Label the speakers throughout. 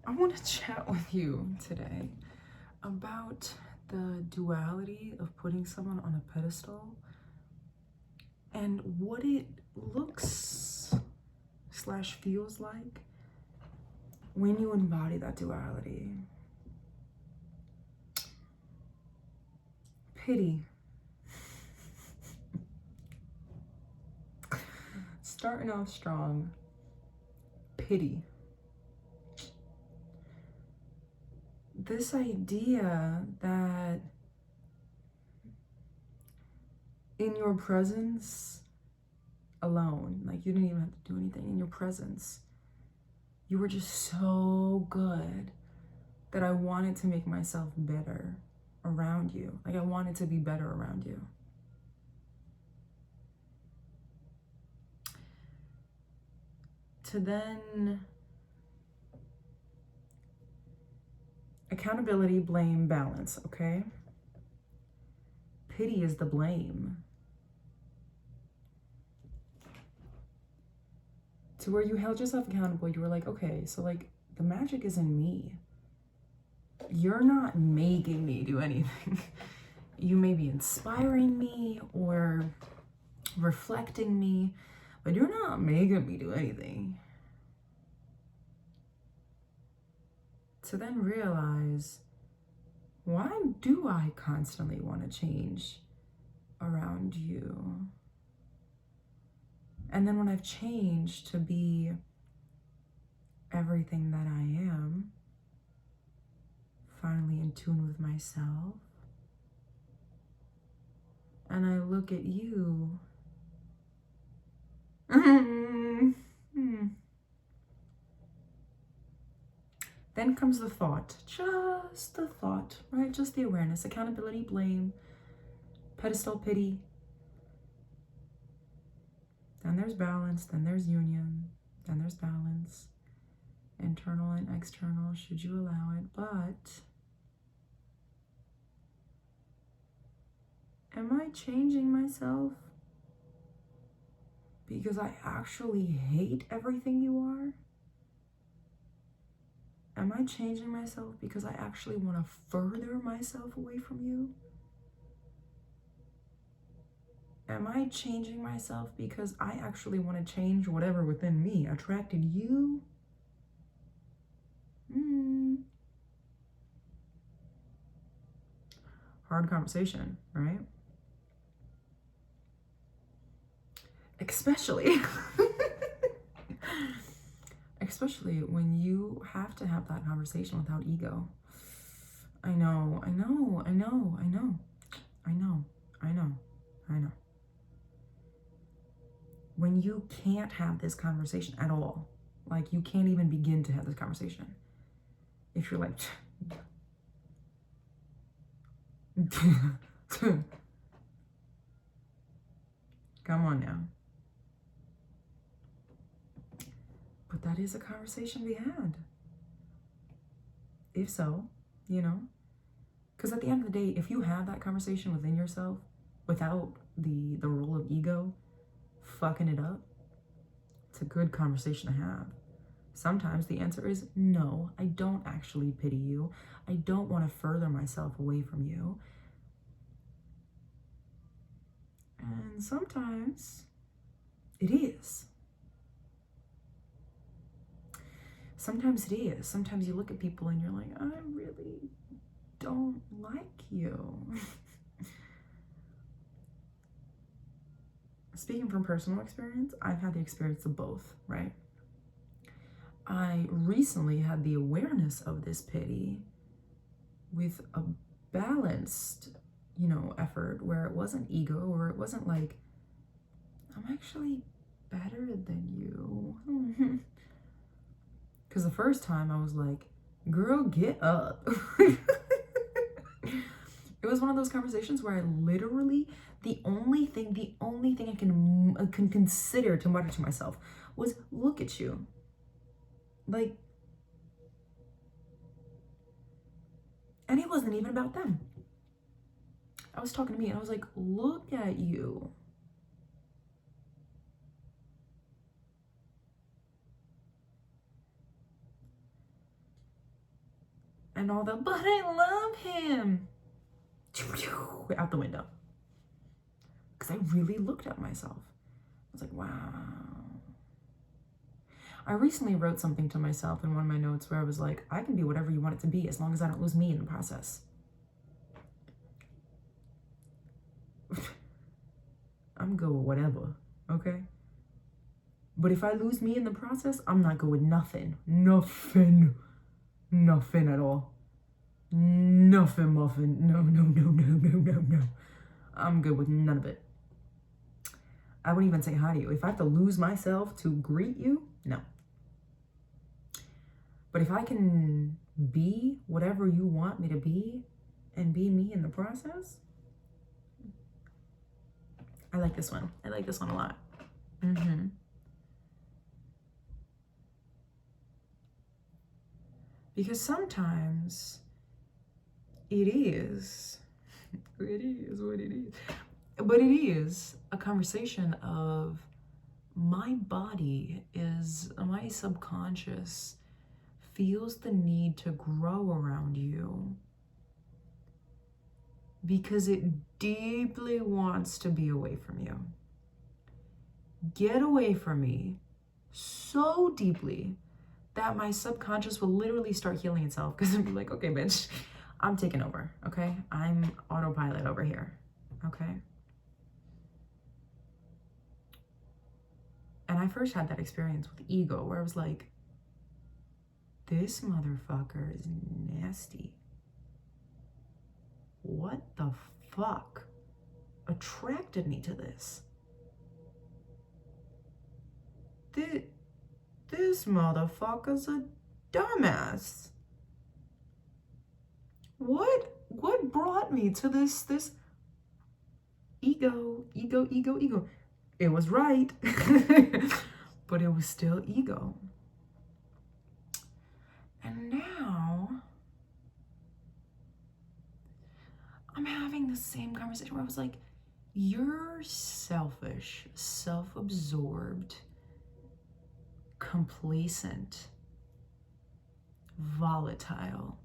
Speaker 1: I want to chat with you today about the duality of putting someone on a pedestal and what it looks / feels like when you embody that duality. Pity. Starting off strong. Pity. This idea that in your presence alone, like you didn't even have to do anything, in your presence, you were just so good that I wanted to make myself better around you. Like I wanted to be better around you. To then accountability, blame, balance, okay? Pity is the blame. To where you held yourself accountable, you were like, okay, so like the magic is in me. You're not making me do anything. You may be inspiring me or reflecting me, but you're not making me do anything. To then realize, why do I constantly want to change around you? And then when I've changed to be everything that I am, finally in tune with myself, and I look at you, then comes the thought, just the thought, right? Just the awareness, accountability, blame, pedestal, pity. Then there's balance, then there's union, then there's balance, internal and external, should you allow it. But am I changing myself because I actually hate everything you are? Am I changing myself because I actually want to further myself away from you? Am I changing myself because I actually want to change whatever within me attracted you? Hard conversation, right? Especially when you have to have that conversation without ego. I know. When you can't have this conversation at all, like you can't even begin to have this conversation. If you're like, come on now. But that is a conversation to be had. If so, because at the end of the day, if you have that conversation within yourself without the role of ego fucking it up, it's a good conversation to have. Sometimes the answer is no, I don't actually pity you. I don't want to further myself away from you. And sometimes it is. Sometimes it is. Sometimes you look at people and you're like, I really don't like you. Speaking from personal experience, I've had the experience of both, right? I recently had the awareness of this pity with a balanced, effort where it wasn't ego, or it wasn't like, I'm actually better than you. Because the first time I was like, girl, get up. It was one of those conversations where I literally, the only thing I can consider to mutter to myself was, look at you. Like, and it wasn't even about them. I was talking to me and I was like, look at you. And all the, but I love him, out the window. Because I really looked at myself. I was like, wow. I recently wrote something to myself in one of my notes where I was like, I can be whatever you want it to be as long as I don't lose me in the process. I'm good with whatever, okay? But if I lose me in the process, I'm not good with nothing. Nothing at all. Nothing muffin. No. I'm good with none of it. I wouldn't even say hi to you. If I have to lose myself to greet you, no. But if I can be whatever you want me to be and be me in the process, I like this one. I like this one a lot. Because sometimes it is what it is. But it is a conversation of my subconscious feels the need to grow around you because it deeply wants to be away from you. Get away from me so deeply that my subconscious will literally start healing itself because it'll be like, okay, bitch, I'm taking over, okay? I'm autopilot over here, okay? And I first had that experience with ego where I was like, this motherfucker is nasty. What the fuck attracted me to this? This motherfucker's a dumbass. What brought me to this ego? It was right, but it was still ego. And now I'm having the same conversation where I was like, you're selfish, self-absorbed, complacent, volatile.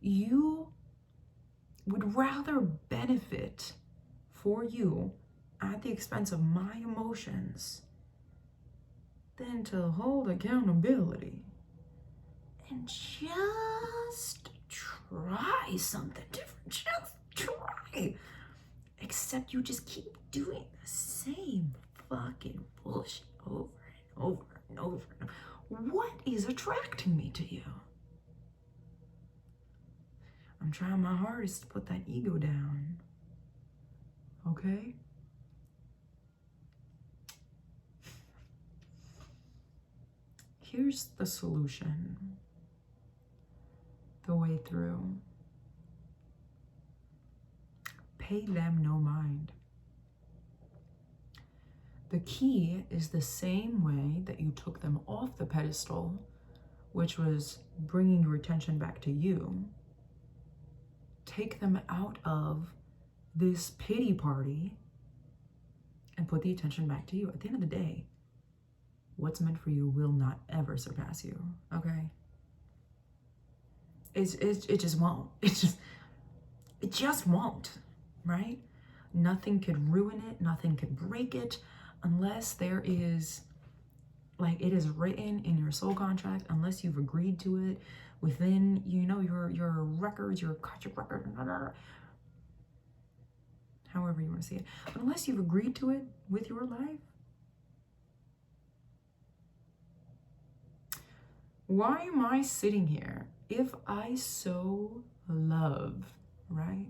Speaker 1: You would rather benefit for you at the expense of my emotions than to hold accountability and just try something different. Just try. Except you just keep doing the same fucking bullshit over and over and over. What is attracting me to you? I'm trying my hardest to put that ego down. Okay? Here's the solution. The way through. Pay them no mind. The key is the same way that you took them off the pedestal, which was bringing your attention back to you. Take them out of this pity party and put the attention back to you. At the end of the day, what's meant for you will not ever surpass you, okay? It just won't. It just won't, right? Nothing could ruin it, nothing could break it, unless there is, like, it is written in your soul contract, unless you've agreed to it within, your records, your contract record, however you want to see it. Unless you've agreed to it with your life, why am I sitting here if I so love, right?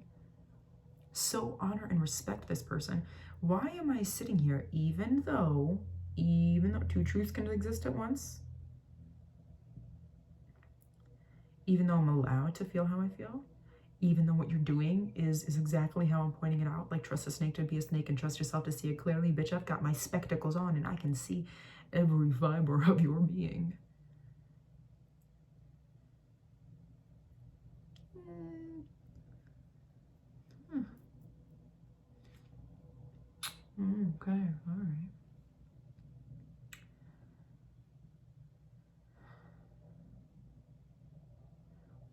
Speaker 1: So honor and respect this person. Why am I sitting here even though two truths can exist at once? Even though I'm allowed to feel how I feel? Even though what you're doing is exactly how I'm pointing it out, like trust a snake to be a snake and trust yourself to see it clearly. Bitch, I've got my spectacles on and I can see every fiber of your being. Okay, all right.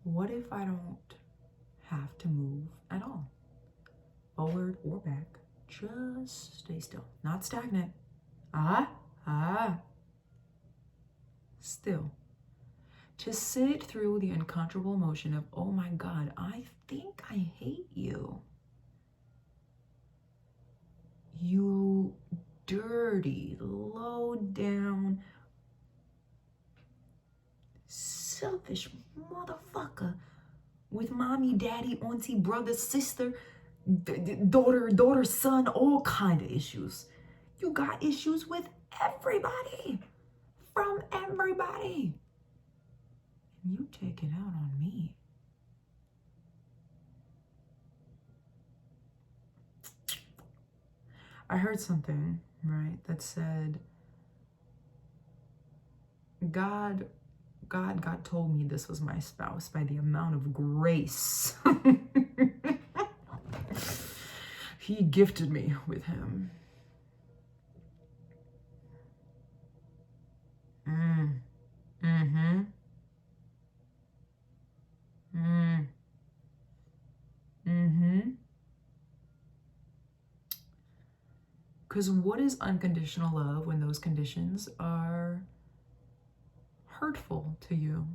Speaker 1: What if I don't have to move at all? Forward or back. Just stay still. Not stagnant. Still. To sit through the uncomfortable emotion of, oh my God, I think I hate you. You dirty, low down, selfish motherfucker with mommy, daddy, auntie, brother, sister, daughter, son, all kind of issues. You got issues with everybody, from everybody. And you take it out on me. I heard something, right, that said, God told me this was my spouse by the amount of grace He gifted me with him. Because what is unconditional love when those conditions are hurtful to you?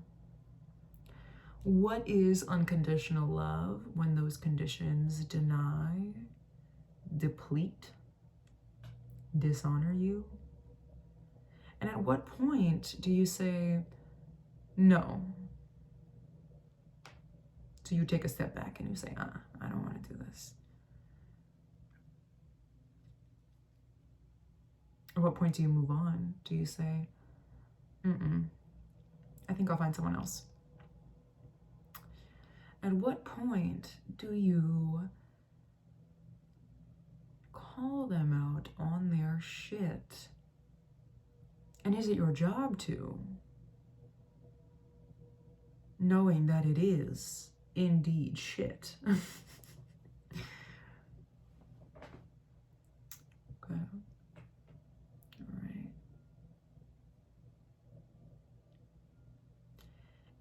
Speaker 1: What is unconditional love when those conditions deny, deplete, dishonor you? And at what point do you say, no? So you take a step back and you say, I don't want to do this. At what point do you move on? Do you say, I think I'll find someone else? At what point do you call them out on their shit? And is it your job to? Knowing that it is indeed shit. Okay.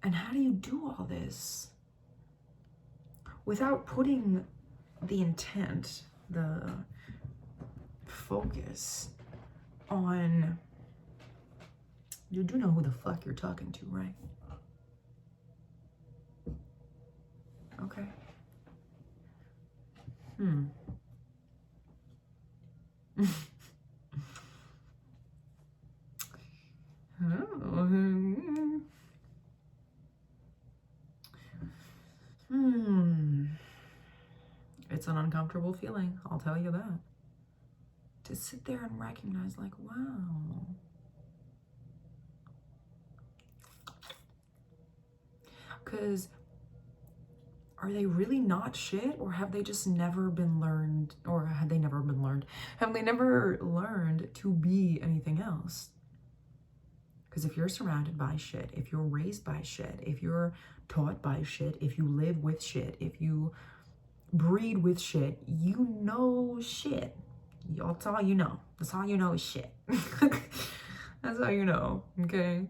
Speaker 1: And how do you do all this without putting the intent, the focus on, you do know who the fuck you're talking to, right? Okay. It's an uncomfortable feeling, I'll tell you that. To sit there and recognize, like, wow. Because are they really not shit, or have they just never been learned, or have they never been learned? Have they never learned to be anything else? Because if you're surrounded by shit, if you're raised by shit, if you're taught by shit, if you live with shit, if you breed with shit, you know shit. That's all you know. That's all you know is shit. That's all you know, okay?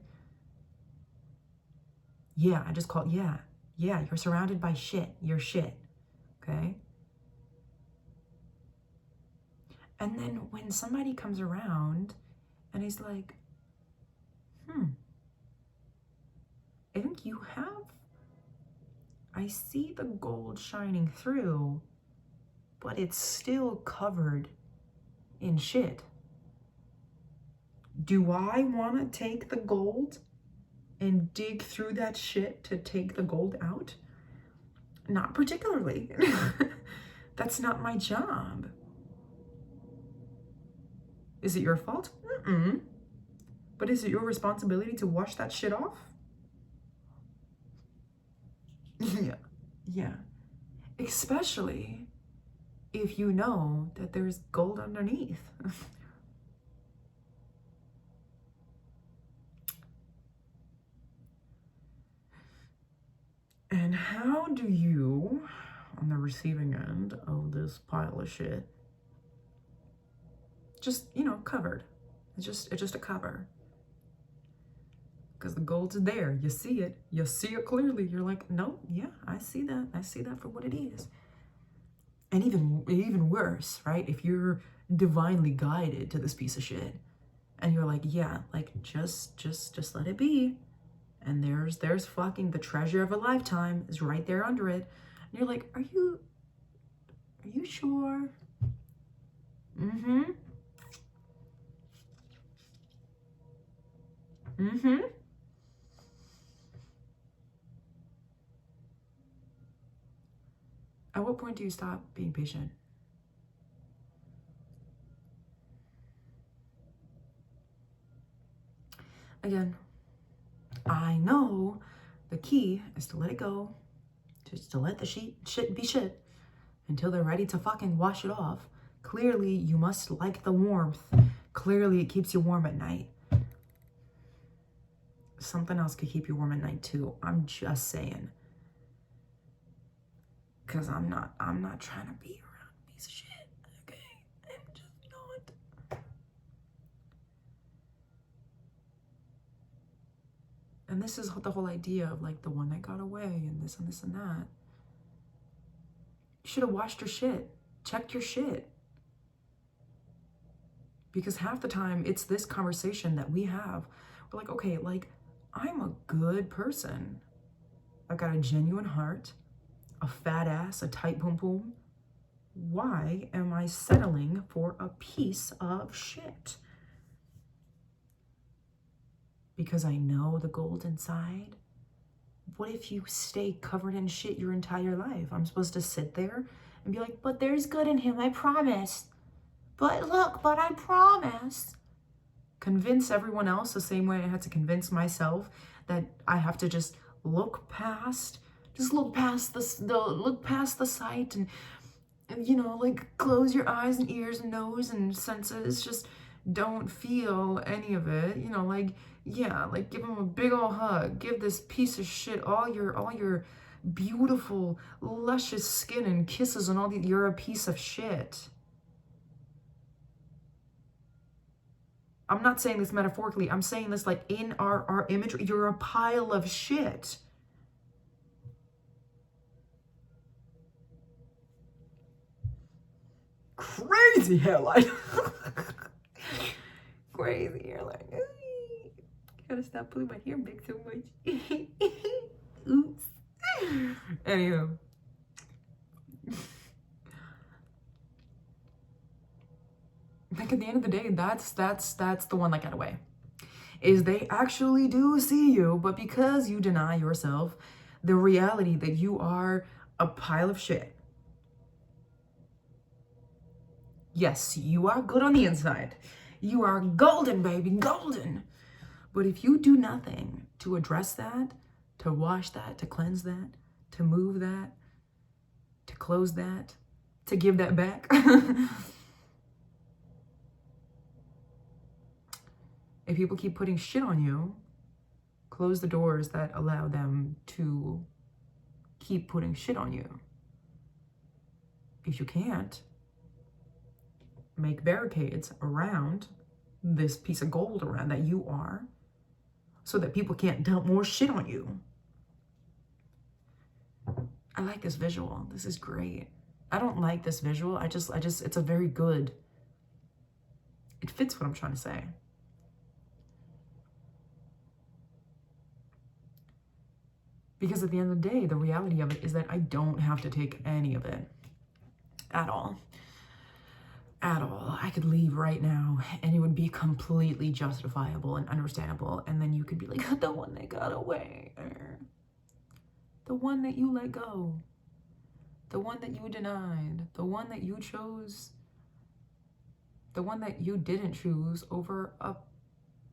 Speaker 1: Yeah, I just call it, yeah, you're surrounded by shit. You're shit, okay? And then when somebody comes around and he's like, I think you have, I see the gold shining through, but it's still covered in shit. Do I want to take the gold and dig through that shit to take the gold out? Not particularly. That's not my job. Is it your fault? But is it your responsibility to wash that shit off? Yeah. Especially if you know that there's gold underneath. And how do you, on the receiving end of this pile of shit, just, covered. It's just a cover. because the gold's there. You see it. You see it clearly. You're like, no, yeah, I see that. I see that for what it is. And even worse, right? If you're divinely guided to this piece of shit, and you're like, yeah, like just let it be. And there's fucking the treasure of a lifetime is right there under it. And you're like, are you sure? Mm-hmm. Mm-hmm. At what point do you stop being patient? Again, I know the key is to let it go, just to let the shit be shit until they're ready to fucking wash it off. Clearly, you must like the warmth. Clearly, it keeps you warm at night. Something else could keep you warm at night too. I'm just saying. Because I'm not trying to be around a piece of shit. Okay? I'm just not. And this is the whole idea of like the one that got away and this and this and that. You should have washed your shit. Checked your shit. Because half the time it's this conversation that we have. We're like, okay, like I'm a good person. I got a genuine heart, a fat ass, a tight boom boom. Why am I settling for a piece of shit? Because I know the gold inside. What if you stay covered in shit your entire life? I'm supposed to sit there and be like, but there's good in him, I promise. But look, but I promise. Convince everyone else the same way I had to convince myself that I have to just look past the sight and you know, like close your eyes and ears and nose and senses. Just don't feel any of it. You know, like, yeah, like give him a big ol' hug. Give this piece of shit all your beautiful, luscious skin and kisses and all the, you're a piece of shit. I'm not saying this metaphorically. I'm saying this like in our imagery. You're a pile of shit. Crazy hairline. Crazy hairline. Gotta stop pulling my hair back so much. Oops. Anywho. Like at the end of the day, that's the one that got away. Is they actually do see you, but because you deny yourself the reality that you are a pile of shit. Yes, you are good on the inside. You are golden, baby, golden. But if you do nothing to address that, to wash that, to cleanse that, to move that, to close that, to give that back, if people keep putting shit on you, close the doors that allow them to keep putting shit on you. If you can't, make barricades around this piece of gold around that you are, so that people can't dump more shit on you. I like this visual. This is great. I don't like this visual. I just, it's a very good, it fits what I'm trying to say. Because at the end of the day, the reality of it is that I don't have to take any of it at all. At all. I could leave right now and it would be completely justifiable and understandable. And then you could be like, the one that got away. The one that you let go. The one that you denied. The one that you chose. The one that you didn't choose over a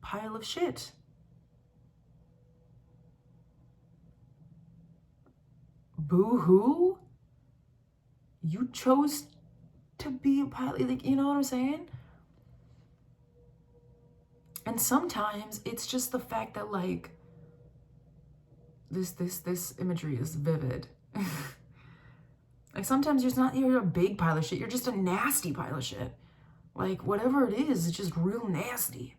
Speaker 1: pile of shit. Boo-hoo? You chose to be a pilot, like, you know what I'm saying? And sometimes it's just the fact that like this imagery is vivid. Like sometimes you're a big pile of shit, you're just a nasty pile of shit. Like whatever it is, it's just real nasty.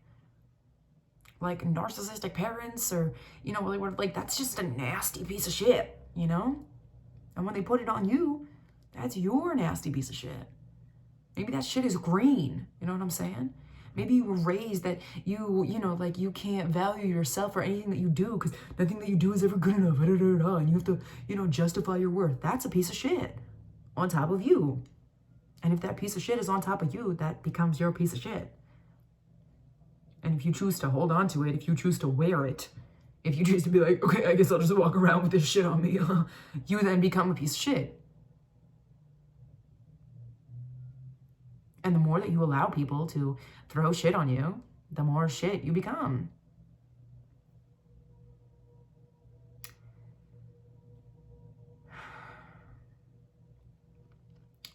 Speaker 1: like narcissistic parents, or, you know, like that's just a nasty piece of shit, you know? And when they put it on you, that's your nasty piece of shit. Maybe that shit is green, you know what I'm saying? Maybe you were raised that you know, like you can't value yourself or anything that you do because nothing that you do is ever good enough, and you have to, you know, justify your worth. That's a piece of shit on top of you. And if that piece of shit is on top of you, that becomes your piece of shit. And if you choose to hold on to it, if you choose to wear it, if you choose to be like, okay, I guess I'll just walk around with this shit on me, you then become a piece of shit. And the more that you allow people to throw shit on you, the more shit you become.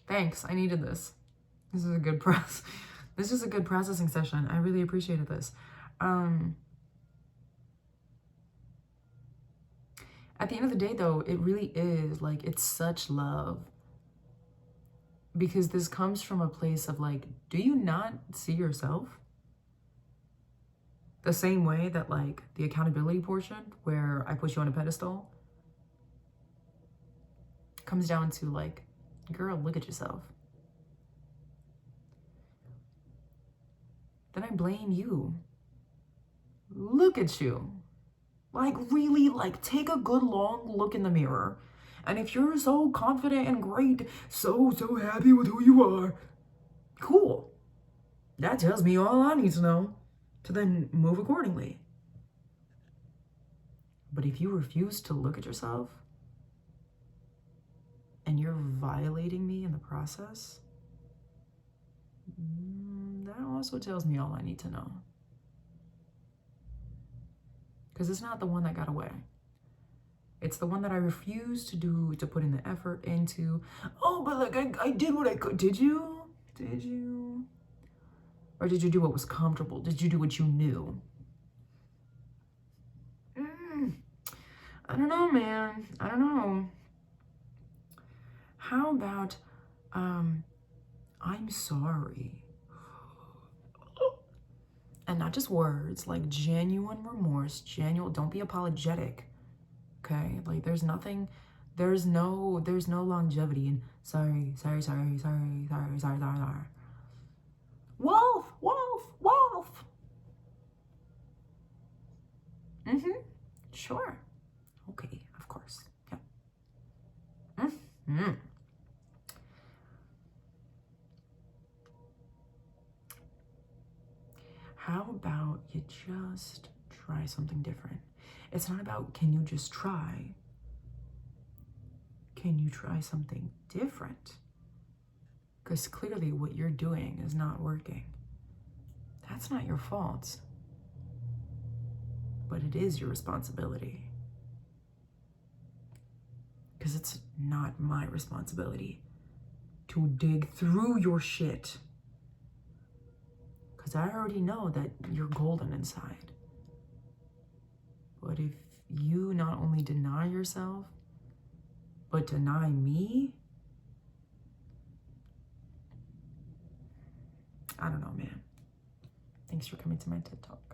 Speaker 1: Thanks, I needed this. This is a good This is a good processing session. I really appreciated this. At the end of the day, though, it really is like, it's such love. Because this comes from a place of like, do you not see yourself? The same way that like the accountability portion where I put you on a pedestal comes down to like, girl, look at yourself. Then I blame you. Look at you. Like really, like take a good long look in the mirror. And if you're so confident and great, so happy with who you are, cool. That tells me all I need to know to then move accordingly. But if you refuse to look at yourself and you're violating me in the process, that also tells me all I need to know. Because it's not the one that got away. It's the one that I refuse to do, to put in the effort into. Oh, but like I did what I could. Did you? Did you? Or did you do what was comfortable? Did you do what you knew? I don't know, man. I don't know. How about, I'm sorry. And not just words, like genuine remorse, don't be apologetic. Okay, like there's no longevity in sorry. Wolf. Sure. Okay, of course. Yeah. How about you just try something different? It's not about can you just try. Can you try something different? Because clearly what you're doing is not working. That's not your fault. But it is your responsibility. Because it's not my responsibility to dig through your shit. Because I already know that you're golden inside. But if you not only deny yourself, but deny me, I don't know, man. Thanks for coming to my TED Talk.